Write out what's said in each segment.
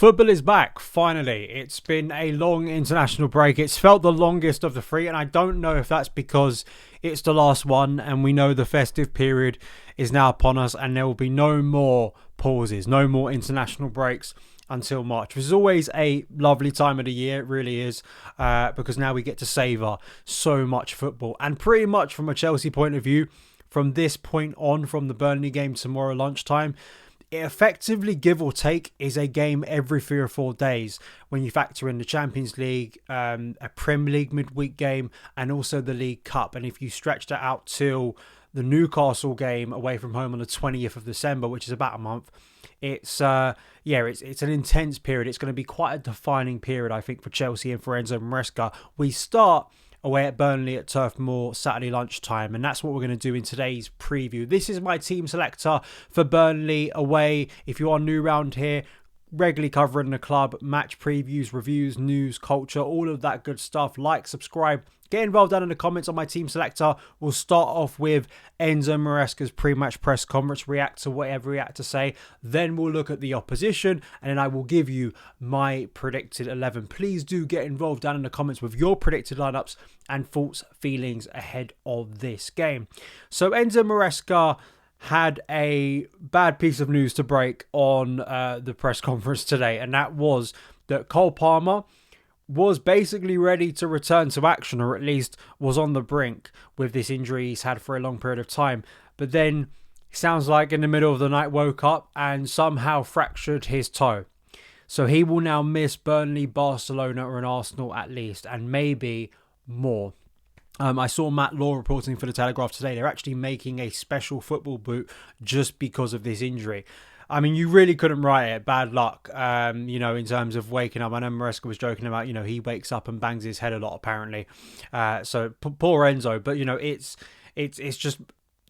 Football is back, finally. It's been a long international break. It's felt the longest of the three, and I don't know if that's because it's the last one and we know the festive period is now upon us and there will be no more pauses, no more international breaks until March, which is always a lovely time of the year. It really is, because now we get to savour so much football. And pretty much from a Chelsea point of view, from this point on, from the Burnley game tomorrow lunchtime, it effectively, give or take, is a game every 3 or 4 days when you factor in the Champions League, a Premier League midweek game, and also the League Cup. And if you stretch that out till the Newcastle game away from home on the 20th of December, which is about a month, it's an intense period. It's going to be quite a defining period, I think, for Chelsea and for Enzo Maresca. We start away at Burnley at Turf Moor Saturday lunchtime, and that's what we're going to do in today's preview. This is my team selector for Burnley away. If you are new around here, regularly covering the club, match previews, reviews, news, culture, all of that good stuff. Like, subscribe, get involved down in the comments on my team selector. We'll start off with Enzo Maresca's pre-match press conference, react to whatever he had to say. Then we'll look at the opposition, and then I will give you my predicted 11. Please do get involved down in the comments with your predicted lineups and thoughts, feelings ahead of this game. So Enzo Maresca had a bad piece of news to break on the press conference today, and that was that Cole Palmer was basically ready to return to action, or at least was on the brink with this injury he's had for a long period of time. But then, sounds like in the middle of the night woke up and somehow fractured his toe. So he will now miss Burnley, Barcelona and Arsenal at least, and maybe more. I saw Matt Law reporting for the Telegraph today. They're actually making a special football boot just because of this injury. I mean, you really couldn't write it. Bad luck, in terms of waking up. I know Maresca was joking about, he wakes up and bangs his head a lot, apparently. So poor Enzo. But, it's just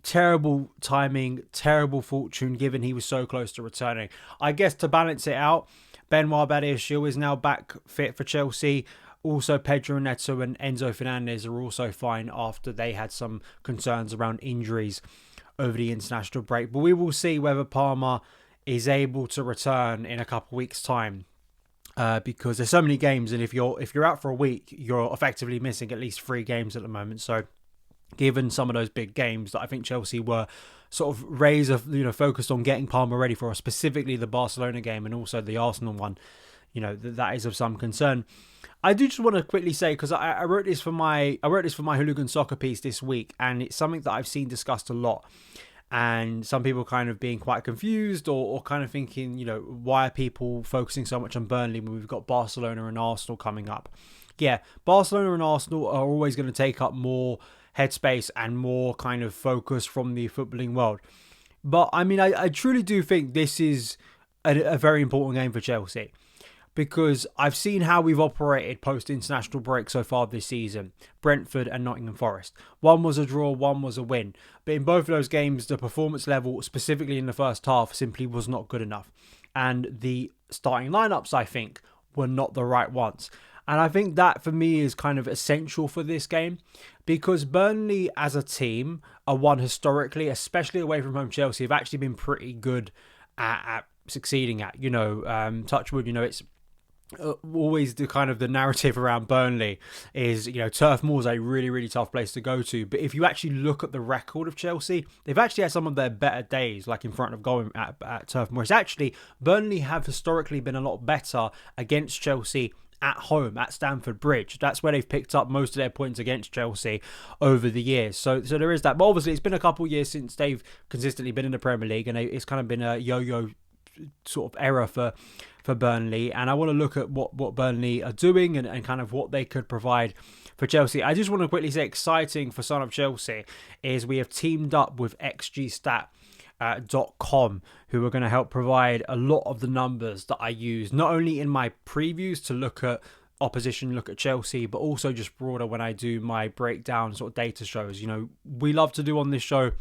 terrible timing, terrible fortune, given he was so close to returning. I guess to balance it out, Benoit Badiashile is now back fit for Chelsea. Also, Pedro, Neto and Enzo Fernandez are also fine after they had some concerns around injuries over the international break. But we will see whether Palmer is able to return in a couple of weeks' time, because there's so many games, and if you're out for a week, you're effectively missing at least 3 games at the moment. So, given some of those big games that I think Chelsea were sort of focused on getting Palmer ready for, specifically the Barcelona game and also the Arsenal one, that is of some concern. I do just want to quickly say, because I wrote this for my Hooligan Soccer piece this week, and it's something that I've seen discussed a lot, and some people kind of being quite confused or kind of thinking, why are people focusing so much on Burnley when we've got Barcelona and Arsenal coming up? Yeah, Barcelona and Arsenal are always going to take up more headspace and more kind of focus from the footballing world. But I mean, I truly do think this is a very important game for Chelsea, because I've seen how we've operated post-international break so far this season. Brentford and Nottingham Forest. One was a draw, one was a win. But in both of those games, the performance level, specifically in the first half, simply was not good enough. And the starting lineups, I think, were not the right ones. And I think that, for me, is kind of essential for this game, because Burnley as a team are one historically, especially away from home Chelsea, have actually been pretty good at succeeding at. Touch wood, it's always the kind of the narrative around Burnley is, Turf Moor is a really, really tough place to go to. But if you actually look at the record of Chelsea, they've actually had some of their better days, like in front of goal at Turf Moor. It's actually, Burnley have historically been a lot better against Chelsea at home at Stamford Bridge. That's where they've picked up most of their points against Chelsea over the years. So there is that. But obviously, it's been a couple of years since they've consistently been in the Premier League, and it's kind of been a yo-yo sort of era for Burnley. And I want to look at what Burnley are doing and kind of what they could provide for Chelsea. I just want to quickly say, exciting for SonOfChelsea is we have teamed up with xgstat.com, who are going to help provide a lot of the numbers that I use, not only in my previews to look at opposition, look at Chelsea, but also just broader when I do my breakdown sort of data shows. We love to do on this show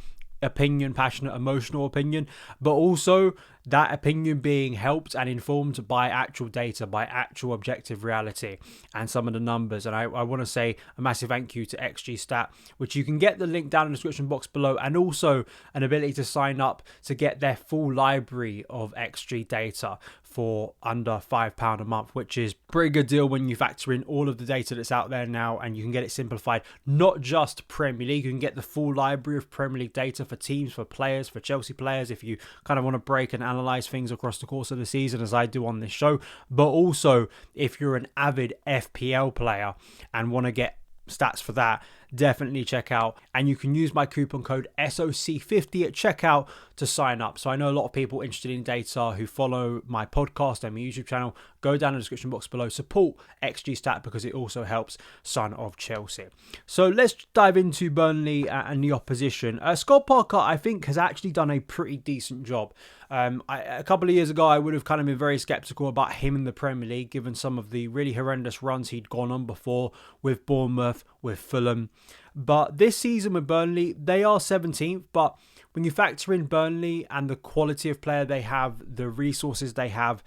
opinion, passionate, emotional opinion, but also that opinion being helped and informed by actual data, by actual objective reality and some of the numbers. And I want to say a massive thank you to XG Stat, which you can get the link down in the description box below, and also an ability to sign up to get their full library of XG data for under £5 a month, which is a pretty good deal when you factor in all of the data that's out there now, and you can get it simplified. Not just Premier League, you can get the full library of Premier League data for teams, for players, for Chelsea players, if you kind of want to break and analyse things across the course of the season, as I do on this show. But also, if you're an avid FPL player and want to get stats for that, definitely check out, and you can use my coupon code SOC50 at checkout to sign up. So I know a lot of people interested in data who follow my podcast and my YouTube channel. Go down in the description box below, support XG Stat, because it also helps Son of Chelsea. So let's dive into Burnley and the opposition. Scott Parker, I think, has actually done a pretty decent job. A couple of years ago, I would have kind of been very sceptical about him in the Premier League, given some of the really horrendous runs he'd gone on before with Bournemouth, with Fulham. But this season with Burnley, they are 17th, but when you factor in Burnley and the quality of player they have, the resources they have,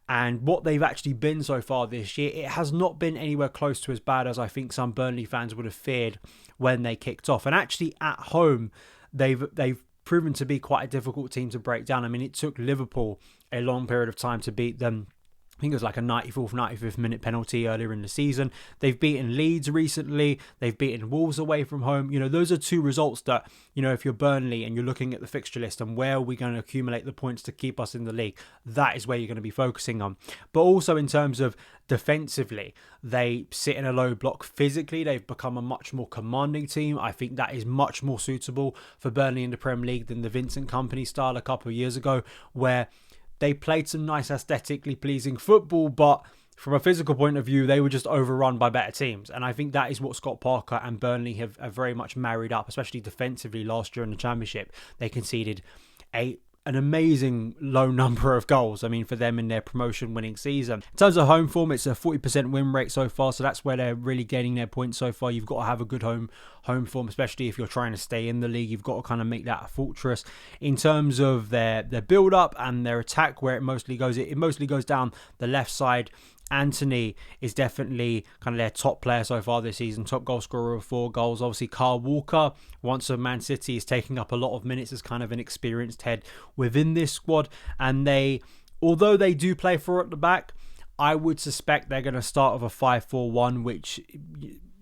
and what they've actually been so far this year, it has not been anywhere close to as bad as I think some Burnley fans would have feared when they kicked off. And actually at home, they've proven to be quite a difficult team to break down. I mean, it took Liverpool a long period of time to beat them. I think it was like a 94th, 95th minute penalty earlier in the season. They've beaten Leeds recently. They've beaten Wolves away from home. You know, those are two results that, you know, if you're Burnley and you're looking at the fixture list and where are we going to accumulate the points to keep us in the league, that is where you're going to be focusing on. But also in terms of defensively, they sit in a low block. Physically, they've become a much more commanding team. I think that is much more suitable for Burnley in the Premier League than the Vincent Kompany style a couple of years ago, where they played some nice aesthetically pleasing football, but from a physical point of view, they were just overrun by better teams. And I think that is what Scott Parker and Burnley have very much married up, especially defensively last year in the Championship. They conceded an amazing low number of goals, I mean, for them in their promotion-winning season. In terms of home form, it's a 40% win rate so far, so that's where they're really gaining their points so far. You've got to have a good home form, especially if you're trying to stay in the league. You've got to kind of make that a fortress. In terms of their build-up and their attack, where it mostly goes down the left side. Anthony is definitely kind of their top player so far this season, top goal scorer with 4 goals. Obviously, Kyle Walker, once of Man City, is taking up a lot of minutes as kind of an experienced head within this squad. And although they do play 4 at the back, I would suspect they're going to start with a 5-4-1, which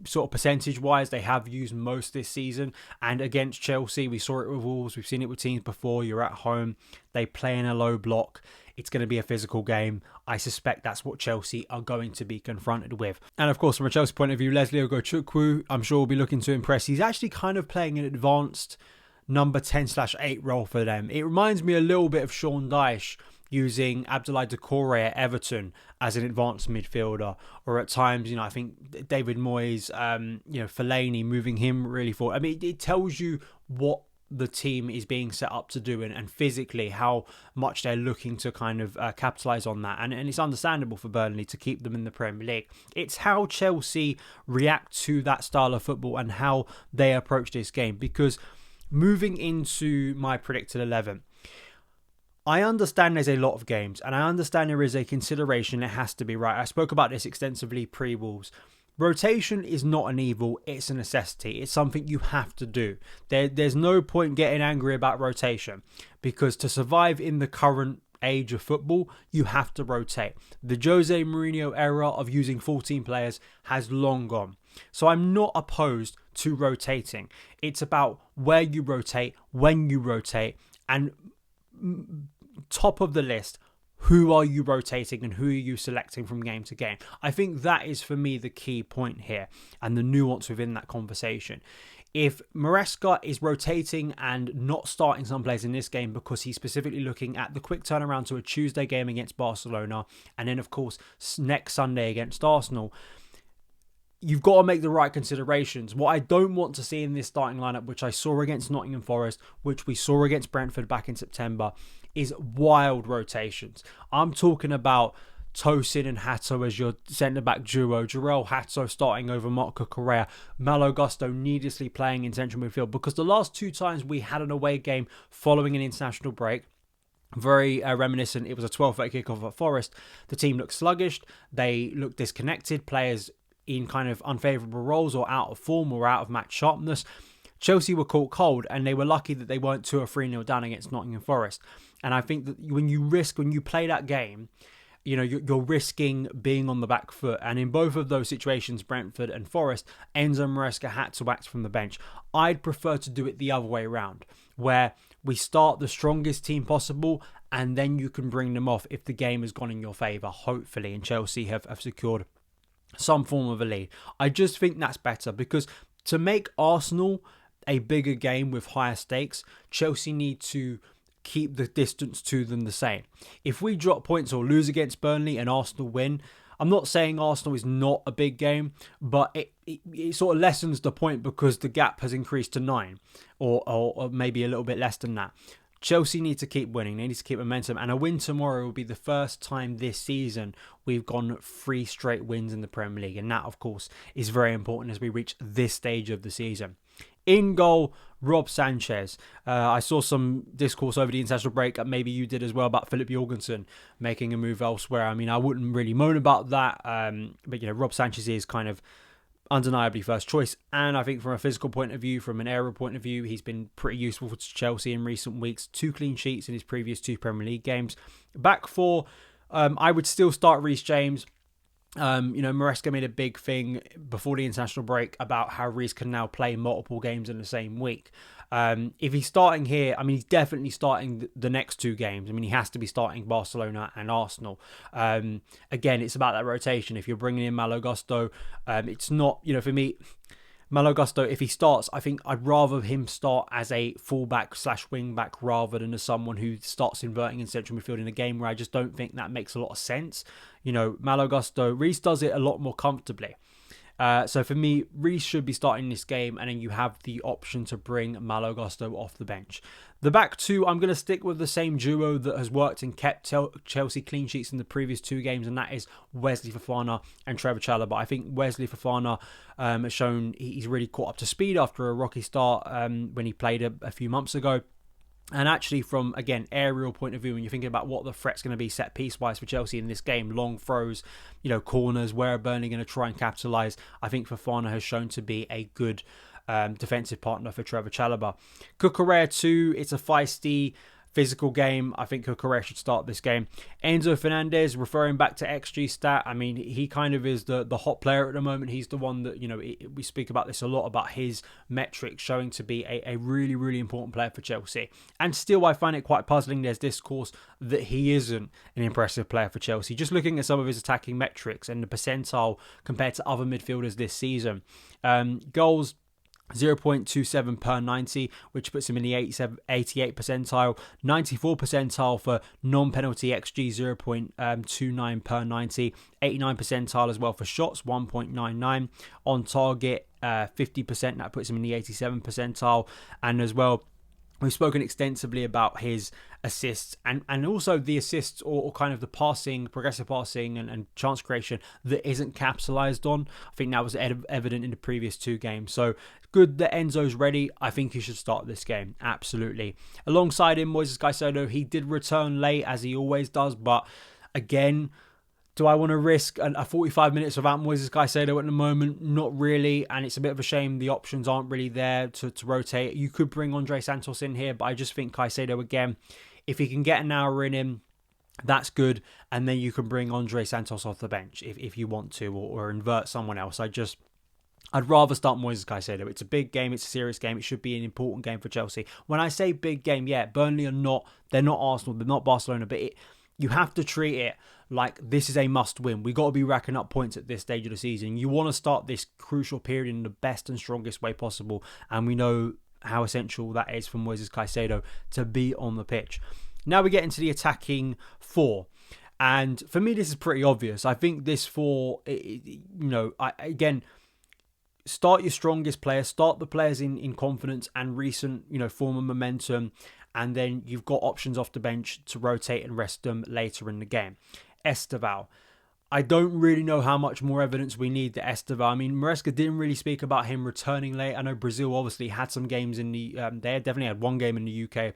sort of percentage-wise they have used most this season. And against Chelsea, we saw it with Wolves, we've seen it with teams before. You're at home, they play in a low block. It's going to be a physical game. I suspect that's what Chelsea are going to be confronted with. And of course, from a Chelsea point of view, Leslie Ogochukwu, I'm sure will be looking to impress. He's actually kind of playing an advanced number 10/8 role for them. It reminds me a little bit of Sean Dyche using Abdoulaye Doucouré at Everton as an advanced midfielder, or at times, you know, I think David Moyes, Fellaini, moving him really forward. I mean, it tells you what the team is being set up to do, and physically how much they're looking to kind of capitalise on that. And it's understandable for Burnley to keep them in the Premier League. It's how Chelsea react to that style of football and how they approach this game. Because moving into my predicted 11, I understand there's a lot of games, and I understand there is a consideration it has to be right. I spoke about this extensively pre-Wolves. Rotation is not an evil, it's a necessity. It's something you have to do. There's no point getting angry about rotation, because to survive in the current age of football, you have to rotate. The Jose Mourinho era of using 14 players has long gone. So I'm not opposed to rotating. It's about where you rotate, when you rotate, and top of the list, who are you rotating and who are you selecting from game to game? I think that is, for me, the key point here and the nuance within that conversation. If Maresca is rotating and not starting some players in this game because he's specifically looking at the quick turnaround to a Tuesday game against Barcelona, and then, of course, next Sunday against Arsenal, you've got to make the right considerations. What I don't want to see in this starting lineup, which I saw against Nottingham Forest, which we saw against Brentford back in September, is wild rotations. I'm talking about Tosin and Hato as your centre-back duo, Jarell Hato starting over Marco Correa, Malo Gusto needlessly playing in central midfield, because the last 2 times we had an away game following an international break, Very reminiscent. It was a 12:30 kickoff at Forest. The team looked sluggish. They looked disconnected. Players in kind of unfavourable roles or out of form or out of match sharpness. Chelsea were caught cold, and they were lucky that they weren't 2 or 3-0 down against Nottingham Forest. And I think that when you play that game, you're risking being on the back foot. And in both of those situations, Brentford and Forest, Enzo Maresca had to act from the bench. I'd prefer to do it the other way around, where we start the strongest team possible, and then you can bring them off if the game has gone in your favour, hopefully, and Chelsea have secured some form of a lead. I just think that's better, because to make Arsenal a bigger game with higher stakes, Chelsea need to keep the distance to them the same. If we drop points or lose against Burnley and Arsenal win, I'm not saying Arsenal is not a big game, but it sort of lessens the point because the gap has increased to 9 or maybe a little bit less than that. Chelsea need to keep winning. They need to keep momentum. And a win tomorrow will be the first time this season we've gone 3 straight wins in the Premier League. And that, of course, is very important as we reach this stage of the season. In goal, Rob Sanchez. I saw some discourse over the international break, maybe you did as well, about Philip Jorgensen making a move elsewhere. I mean, I wouldn't really moan about that, but Rob Sanchez is kind of undeniably first choice, and I think from a physical point of view, from an aerial point of view, he's been pretty useful for Chelsea in recent weeks. 2 clean sheets in his previous 2 Premier League games. Back 4, I would still start Reece James. Maresca made a big thing before the international break about how Reece can now play multiple games in the same week. If he's starting here, I mean, he's definitely starting the next 2 games. I mean, he has to be starting Barcelona and Arsenal. Again, it's about that rotation. If you're bringing in Malo Gusto, it's not, for me, Malo Gusto, if he starts, I think I'd rather him start as a fullback / wing back rather than as someone who starts inverting in central midfield in a game where I just don't think that makes a lot of sense. Malo Gusto, Reece does it a lot more comfortably. So for me, Reece should be starting this game, and then you have the option to bring Malo Gusto off the bench. The back 2, I'm going to stick with the same duo that has worked and kept Chelsea clean sheets in the previous 2 games, and that is Wesley Fofana and Trevor Chalobah. I think Wesley Fofana has shown he's really caught up to speed after a rocky start when he played a few months ago. And actually, from, again, aerial point of view, when you're thinking about what the threat's going to be set piece-wise for Chelsea in this game, long throws, corners, where are Burnley going to try and capitalise, I think Fofana has shown to be a good defensive partner for Trevor Chalobah. Cucurella too, it's a feisty, physical game. I think Cucurella should start this game. Enzo Fernandez, referring back to XG stat, I mean, he kind of is the hot player at the moment. He's the one that, we speak about this a lot, about his metrics showing to be a really, really important player for Chelsea. And still, I find it quite puzzling. There's discourse that he isn't an impressive player for Chelsea. Just looking at some of his attacking metrics and the percentile compared to other midfielders this season. Goals, 0.27 per 90, which puts him in the 88 percentile. 94 percentile for non-penalty XG, 0.29 per 90. 89 percentile as well for shots, 1.99. On target, 50%, that puts him in the 87 percentile. And as well, we've spoken extensively about his assists and also the assists or kind of the passing, progressive passing and chance creation that isn't capitalised on. I think that was evident in the previous 2 games. So good that Enzo's ready. I think he should start this game. Absolutely. Alongside him, Moises Caicedo, he did return late as he always does. But again, do I want to risk a 45 minutes without Moises Caicedo at the moment? Not really, and it's a bit of a shame the options aren't really there to rotate. You could bring Andre Santos in here, but I just think Caicedo, again, if he can get an hour in him, that's good, and then you can bring Andre Santos off the bench if you want to, or invert someone else. I'd rather start Moises Caicedo. It's a big game. It's a serious game. It should be an important game for Chelsea. When I say big game, Burnley they're not Arsenal, they're not Barcelona, but you have to treat it like this is a must-win. We've got to be racking up points at this stage of the season. You want to start this crucial period in the best and strongest way possible, and we know how essential that is for Moises Caicedo to be on the pitch. Now we get into the attacking 4. And for me, this is pretty obvious. I think this 4, again, start your strongest players, start the players in confidence and recent, form of momentum, and then you've got options off the bench to rotate and rest them later in the game. Esteval. I don't really know how much more evidence we need to Esteval. I mean, Maresca didn't really speak about him returning late. I know Brazil obviously had some games in the... they definitely had one game in the UK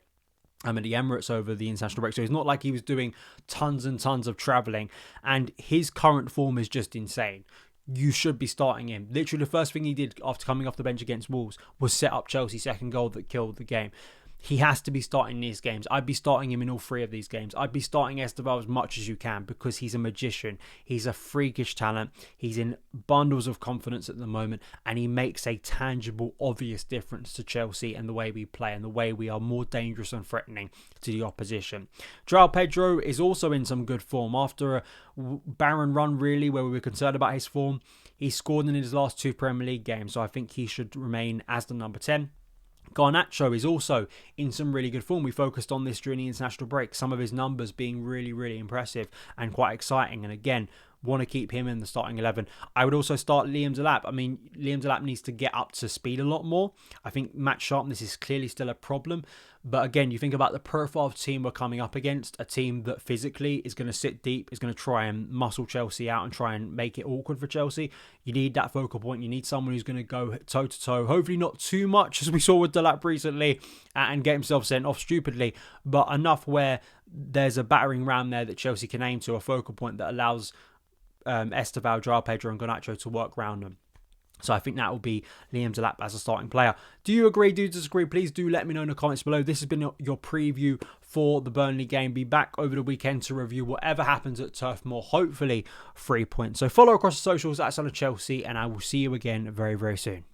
at the Emirates over the international break. So it's not like he was doing tons and tons of travelling. And his current form is just insane. You should be starting him. Literally, the first thing he did after coming off the bench against Wolves was set up Chelsea's second goal that killed the game. He has to be starting these games. I'd be starting him in all 3 of these games. I'd be starting Esteval as much as you can because he's a magician. He's a freakish talent. He's in bundles of confidence at the moment, and he makes a tangible, obvious difference to Chelsea and the way we play and the way we are more dangerous and threatening to the opposition. João Pedro is also in some good form. After a barren run, really, where we were concerned about his form, he scored in his last 2 Premier League games, so I think he should remain as the number 10. Garnacho is also in some really good form. We focused on this during the international break. Some of his numbers being really, really impressive and quite exciting. And again, want to keep him in the starting 11. I would also start Liam Delap. I mean, Liam Delap needs to get up to speed a lot more. I think match sharpness is clearly still a problem. But again, you think about the profile of team we're coming up against, a team that physically is going to sit deep, is going to try and muscle Chelsea out and try and make it awkward for Chelsea. You need that focal point. You need someone who's going to go toe-to-toe. Hopefully not too much, as we saw with Delap recently, and get himself sent off stupidly, but enough where there's a battering ram there that Chelsea can aim to, a focal point that allows Esteval, João Pedro and Garnacho to work around them. So I think that will be Liam Delap as a starting player. Do you agree? Do you disagree? Please do let me know in the comments below. This has been your preview for the Burnley game. Be back over the weekend to review whatever happens at Turf Moor. Hopefully 3 points. So follow across the socials at SonOfChelsea, and I will see you again very, very soon.